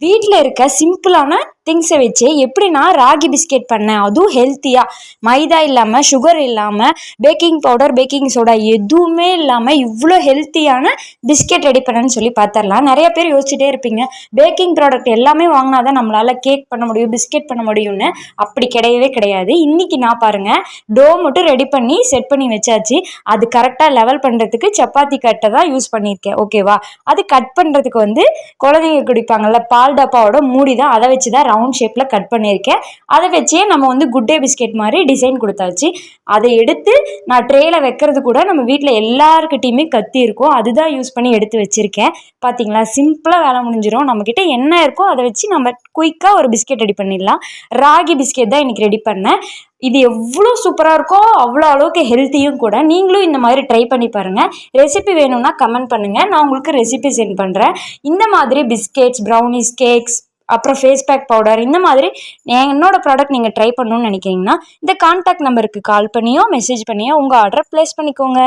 வீட்டில் இருக்க சிம்பிளான திங்ஸை வச்சு எப்படி நான் ராகி பிஸ்கெட் பண்ணேன், அதுவும் ஹெல்த்தியாக, மைதா இல்லாமல், சுகர் இல்லாமல், பேக்கிங் பவுடர், பேக்கிங் சோடா எதுவுமே இல்லாமல் இவ்வளோ ஹெல்த்தியான பிஸ்கெட் ரெடி பண்ணேன்னு சொல்லி பார்த்துடலாம். நிறைய பேர் யோசிச்சுட்டே இருப்பீங்க, பேக்கிங் ப்ராடக்ட் எல்லாமே வாங்கினா தான் நம்மளால் கேக் பண்ண முடியும், பிஸ்கெட் பண்ண முடியும்னு. அப்படி கிடையவே கிடையாது. இன்றைக்கி நான் பாருங்கள், டோ மட்டும் ரெடி பண்ணி செட் பண்ணி வச்சாச்சு. அது கரெக்டாக லெவல் பண்ணுறதுக்கு சப்பாத்தி கட்டை தான் யூஸ் பண்ணியிருக்கேன். ஓகேவா? அது கட் பண்ணுறதுக்கு குழந்தைங்க குடிப்பாங்கள்ல பால் டப்பாவோட மூடி தான், அதை வச்சு தான் ரவுண்ட் ஷேப்பில் கட் பண்ணியிருக்கேன். அதை வச்சே நம்ம குட் டே பிஸ்கெட் மாதிரி டிசைன் கொடுத்தாச்சு. அதை எடுத்து நான் ட்ரேயில் வைக்கிறது கூட நம்ம வீட்டில் எல்லாருக்கிட்டையுமே கத்தி இருக்கும், அதுதான் யூஸ் பண்ணி எடுத்து வச்சுருக்கேன். பார்த்தீங்களா, சிம்பிளாக வேலை முடிஞ்சிடும். நம்மக்கிட்ட என்ன இருக்கோ அதை வச்சு நம்ம குயிக்காக ஒரு பிஸ்கெட் ரெடி பண்ணிடலாம். ராகி பிஸ்கெட் தான் இன்றைக்கி ரெடி பண்ணேன். இது எவ்வளோ சூப்பராக இருக்கோ அவ்வளோ அளவுக்கு ஹெல்த்தியும் கூட. நீங்களும் இந்த மாதிரி ட்ரை பண்ணி பாருங்கள். ரெசிபி வேணும்னா கமெண்ட் பண்ணுங்கள், நான் உங்களுக்கு ரெசிபி சென்ட் பண்ணுறேன். இந்த மாதிரி பிஸ்கெட்ஸ், ப்ரௌனிஸ், கேக்ஸ், அப்புறம் ஃபேஸ் பேக் பவுடர், இந்த மாதிரி என்னோட ப்ராடக்ட் நீங்கள் ட்ரை பண்ணணும்னு நினைக்கிறீங்கன்னா இந்த கான்டாக்ட் நம்பருக்கு கால் பண்ணியோ மெசேஜ் பண்ணியோ உங்கள் ஆர்டரை ப்ளேஸ் பண்ணிக்கோங்க.